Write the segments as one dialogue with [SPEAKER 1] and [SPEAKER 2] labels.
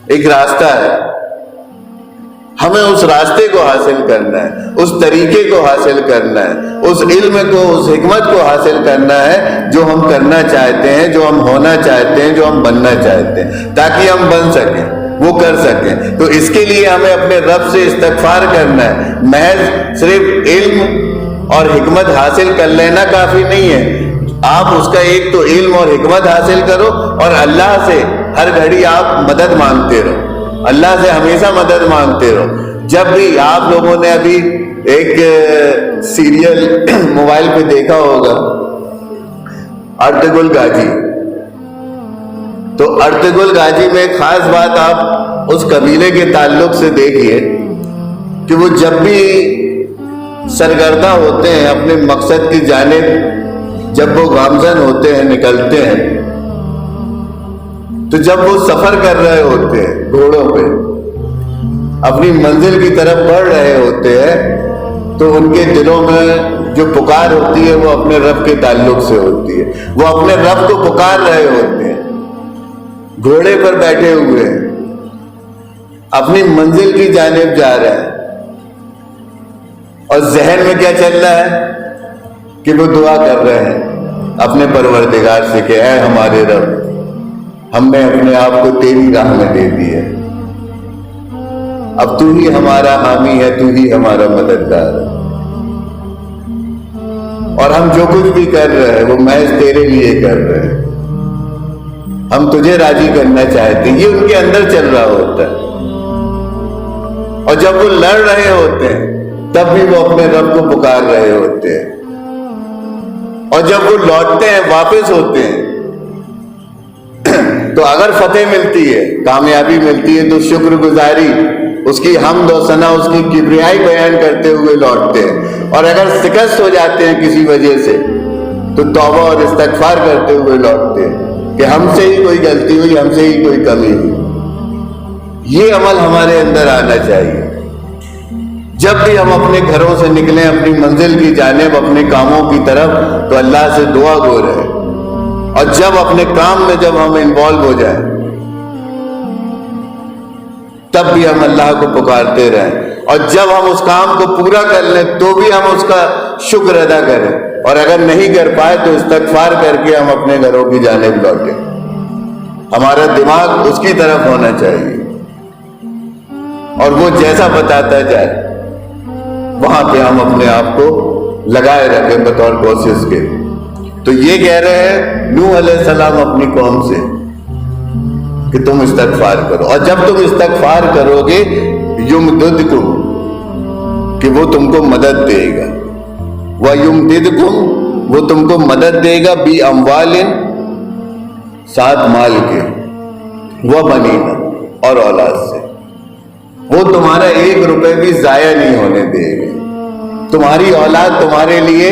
[SPEAKER 1] ایک راستہ ہے، ہمیں اس راستے کو حاصل کرنا ہے، اس طریقے کو حاصل کرنا ہے، اس علم کو، اس حکمت کو حاصل کرنا ہے جو ہم کرنا چاہتے ہیں، جو ہم ہونا چاہتے ہیں، جو ہم بننا چاہتے ہیں، تاکہ ہم بن سکیں، وہ کر سکیں۔ تو اس کے لیے ہمیں اپنے رب سے استغفار کرنا ہے۔ محض صرف علم اور حکمت حاصل کر لینا کافی نہیں ہے، آپ اس کا ایک تو علم اور حکمت حاصل کرو، اور اللہ سے ہر گھڑی آپ مدد مانگتے رہو، اللہ سے ہمیشہ مدد مانگتے رہو۔ جب بھی آپ لوگوں نے ابھی ایک سیریل موبائل پہ دیکھا ہوگا ارطغرل غازی، تو ارطغرل غازی میں ایک خاص بات آپ اس قبیلے کے تعلق سے دیکھیے کہ وہ جب بھی سرگردہ ہوتے ہیں اپنے مقصد کی جانب، جب وہ گامزن ہوتے ہیں، نکلتے ہیں، تو جب وہ سفر کر رہے ہوتے ہیں گھوڑوں پہ، اپنی منزل کی طرف بڑھ رہے ہوتے ہیں، تو ان کے دلوں میں جو پکار ہوتی ہے وہ اپنے رب کے تعلق سے ہوتی ہے، وہ اپنے رب کو پکار رہے ہوتے ہیں، گھوڑے پر بیٹھے ہوئے ہیں، اپنی منزل کی جانب جا رہے ہیں، اور ذہن میں کیا چل رہا ہے کہ وہ دعا کر رہے ہیں اپنے پروردگار سے کہ اے ہمارے رب، ہم نے اپنے آپ کو تیری راہ میں دے دی ہے، اب تو ہی ہمارا حامی ہے، تو ہی ہمارا مددگار ہے، اور ہم جو کچھ بھی کر رہے ہیں وہ محض تیرے لیے کر رہے ہیں، ہم تجھے راضی کرنا چاہتے ہیں۔ یہ ان کے اندر چل رہا ہوتا ہے، اور جب وہ لڑ رہے ہوتے ہیں تب بھی وہ اپنے رب کو پکار رہے ہوتے ہیں، اور جب وہ لوٹتے ہیں، واپس ہوتے ہیں، تو اگر فتح ملتی ہے، کامیابی ملتی ہے، تو شکر گزاری، اس کی حمد و ثنا، اس کی کبریائی بیان کرتے ہوئے لوٹتے ہیں، اور اگر شکست ہو جاتے ہیں کسی وجہ سے تو توبہ اور استغفار کرتے ہوئے لوٹتے ہیں کہ ہم سے ہی کوئی غلطی ہوئی، ہم سے ہی کوئی کمی ہوئی۔ یہ عمل ہمارے اندر آنا چاہیے۔ جب بھی ہم اپنے گھروں سے نکلیں اپنی منزل کی جانب، اپنے کاموں کی طرف، تو اللہ سے دعا گو رہے، اور جب اپنے کام میں جب ہم انوالو ہو جائیں تب بھی ہم اللہ کو پکارتے رہیں، اور جب ہم اس کام کو پورا کر لیں تو بھی ہم اس کا شکر ادا کریں، اور اگر نہیں کر پائے تو استغفار کر کے ہم اپنے گھروں کی جانب لوٹیں۔ ہمارا دماغ اس کی طرف ہونا چاہیے، اور وہ جیسا بتاتا جائے وہاں پہ ہم اپنے آپ کو لگائے رکھیں بطور کوشش کے۔ تو یہ کہہ رہے ہیں نوح علیہ السلام اپنی قوم سے کہ تم استغفار کرو، اور جب تم استغفار کرو گے یمددکم، کہ وہ تم کو مدد دے گا، وَيُمْدِدْكُمْ، وہ تم کو مدد دے گا، بِأَمْوَالٍ، ساتھ مال کے، وَبَنِينَ، اور اولاد سے۔ وہ تمہارا 1 روپے بھی ضائع نہیں ہونے دے گا، تمہاری اولاد تمہارے لیے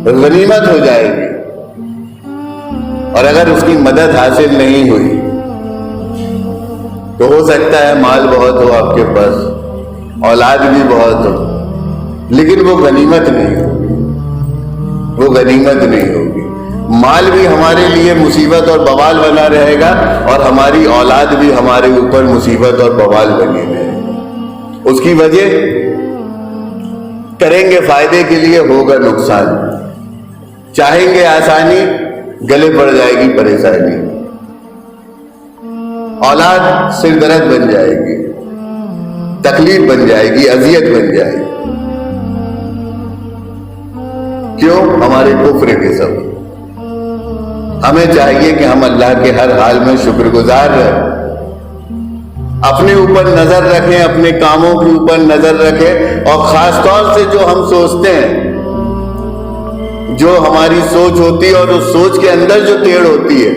[SPEAKER 1] غنیمت ہو جائے گی، اور اگر اس کی مدد حاصل نہیں ہوئی تو ہو سکتا ہے مال بہت ہو آپ کے پاس، اولاد بھی بہت ہو، لیکن وہ غنیمت نہیں ہوگی، وہ غنیمت نہیں ہوگی۔ مال بھی ہمارے لیے مصیبت اور بوال بنا رہے گا، اور ہماری اولاد بھی ہمارے اوپر مصیبت اور بوال بنی رہے گی۔ اس کی وجہ کریں گے فائدے کے لیے، ہوگا نقصان، چاہیں گے آسانی، گلے پڑ جائے گی پریشانی، اولاد سر درد بن جائے گی، تکلیف بن جائے گی، اذیت بن جائے گی۔ کیوں؟ ہمارے کفر کے سبب۔ ہمیں چاہیے کہ ہم اللہ کے ہر حال میں شکر گزار رہیں، اپنے اوپر نظر رکھیں، اپنے کاموں کے اوپر نظر رکھیں، اور خاص طور سے جو ہم سوچتے ہیں، جو ہماری سوچ ہوتی ہے، اور اس سوچ کے اندر جو ٹیڑھ ہوتی ہے،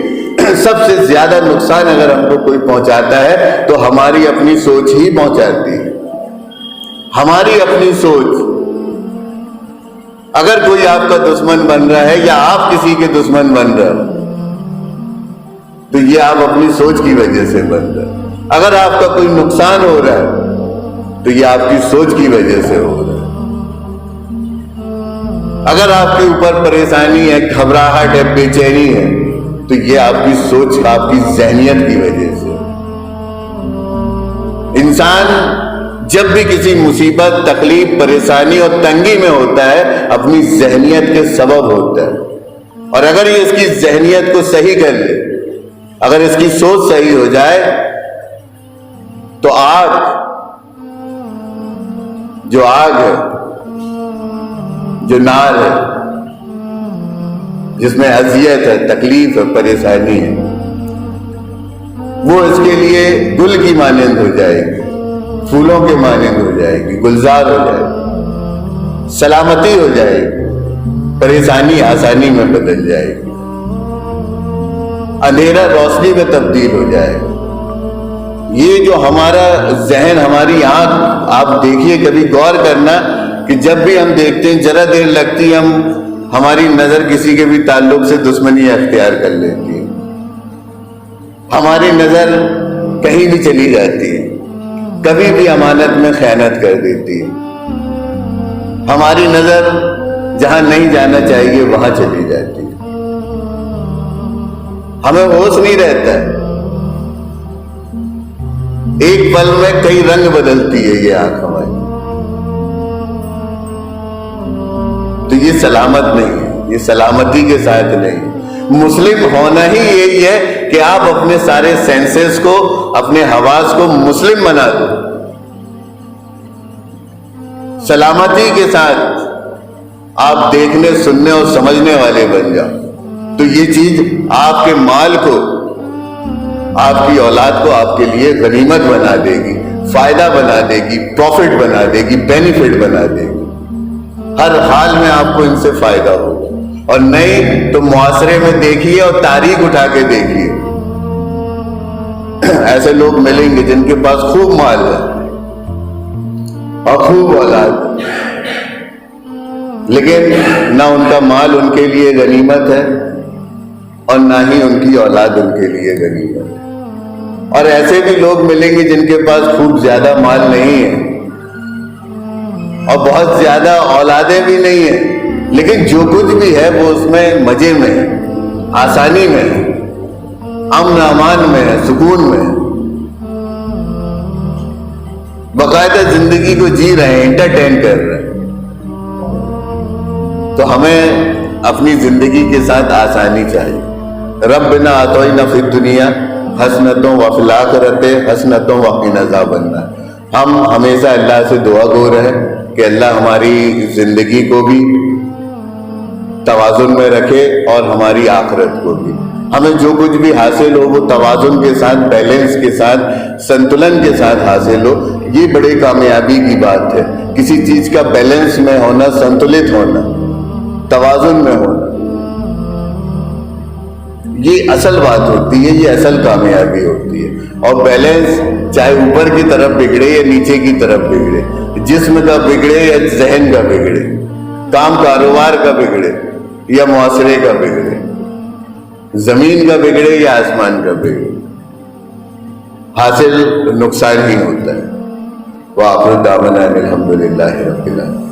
[SPEAKER 1] سب سے زیادہ نقصان اگر ہم کو کوئی پہنچاتا ہے تو ہماری اپنی سوچ ہی پہنچاتی ہے۔ ہماری اپنی سوچ، اگر کوئی آپ کا دشمن بن رہا ہے یا آپ کسی کے دشمن بن رہے ہو تو یہ آپ اپنی سوچ کی وجہ سے بن رہے ہیں۔ اگر آپ کا کوئی نقصان ہو رہا ہے تو یہ آپ کی سوچ کی وجہ سے ہو رہا ہے۔ اگر آپ کے اوپر پریشانی ہے، گھبراہٹ ہے، بے چینی ہے، تو یہ آپ کی سوچ، آپ کی ذہنیت کی وجہ سے۔ انسان جب بھی کسی مصیبت، تکلیف، پریشانی اور تنگی میں ہوتا ہے اپنی ذہنیت کے سبب ہوتا ہے، اور اگر یہ اس کی ذہنیت کو صحیح کر لے، اگر اس کی سوچ صحیح ہو جائے تو آگ ہے، جو نار ہے، جس میں اذیت ہے، تکلیف ہے، پریشانی ہے، وہ اس کے لیے گل کی مانند ہو جائے گی، پھولوں کے مانند ہو جائے گی، گلزار ہو جائے گی، سلامتی ہو جائے گی، پریشانی آسانی میں بدل جائے گی، اندھیرا روشنی میں تبدیل ہو جائے گا۔ یہ جو ہمارا ذہن، ہماری آنکھ، آپ دیکھیے، کبھی غور کرنا کہ جب بھی ہم دیکھتے ہیں ذرا دیر لگتی ہے ہماری نظر کسی کے بھی تعلق سے دشمنی اختیار کر لیتی ہے، ہماری نظر کہیں بھی چلی جاتی ہے، کبھی بھی امانت میں خیانت کر دیتی ہے، ہماری نظر جہاں نہیں جانا چاہیے وہاں چلی جاتی ہے، ہمیں ہوش نہیں رہتا ہے، ایک پل میں کئی رنگ بدلتی ہے یہ آنکھ ہماری، تو یہ سلامت نہیں ہے، یہ سلامتی کے ساتھ نہیں۔ مسلم ہونا ہی یہی ہے کہ آپ اپنے سارے سینسز کو، اپنے حواس کو مسلم بنا دو، سلامتی کے ساتھ آپ دیکھنے، سننے اور سمجھنے والے بن جاؤ، تو یہ چیز آپ کے مال کو، آپ کی اولاد کو آپ کے لیے غنیمت بنا دے گی، فائدہ بنا دے گی، پروفٹ بنا دے گی، بینیفٹ بنا دے گی، ہر حال میں آپ کو ان سے فائدہ ہوگا۔ اور نہیں تو معاشرے میں دیکھیے اور تاریخ اٹھا کے دیکھیے، ایسے لوگ ملیں گے جن کے پاس خوب مال ہے اور خوب اولاد، لیکن نہ ان کا مال ان کے لیے غنیمت ہے اور نہ ہی ان کی اولاد ان کے لیے غنیمت ہے۔ اور ایسے بھی لوگ ملیں گے جن کے پاس خوب زیادہ مال نہیں ہے اور بہت زیادہ اولادیں بھی نہیں ہیں، لیکن جو کچھ بھی ہے وہ اس میں مزے میں ہے، آسانی میں ہے، امن امان میں ہے، سکون میں ہے، باقاعدہ زندگی کو جی رہے ہیں، انٹرٹین کر رہے ہیں۔ تو ہمیں اپنی زندگی کے ساتھ آسانی چاہیے۔ ربنا آتینا فی الدنیا حسنۃ وفی الآخرۃ حسنۃ وقنا عذاب النار۔ ہم ہمیشہ اللہ سے دعا گو رہیں کہ اللہ ہماری زندگی کو بھی توازن میں رکھے اور ہماری آخرت کو بھی، ہمیں جو کچھ بھی حاصل ہو وہ توازن کے ساتھ، بیلنس کے ساتھ، سنتلن کے ساتھ حاصل ہو۔ یہ بڑے کامیابی کی بات ہے، کسی چیز کا بیلنس میں ہونا، سنتلت ہونا، توازن میں ہونا، یہ اصل بات ہوتی ہے، یہ اصل کامیابی ہوتی ہے۔ اور بیلنس چاہے اوپر کی طرف بگڑے یا نیچے کی طرف بگڑے، جسم کا بگڑے یا ذہن کا بگڑے، کام کاروبار کا بگڑے یا معاشرے کا بگڑے، زمین کا بگڑے یا آسمان کا بگڑے، حاصل نقصان ہی ہوتا ہے۔ وآخر دعوانا الحمدللہ رب العالمین۔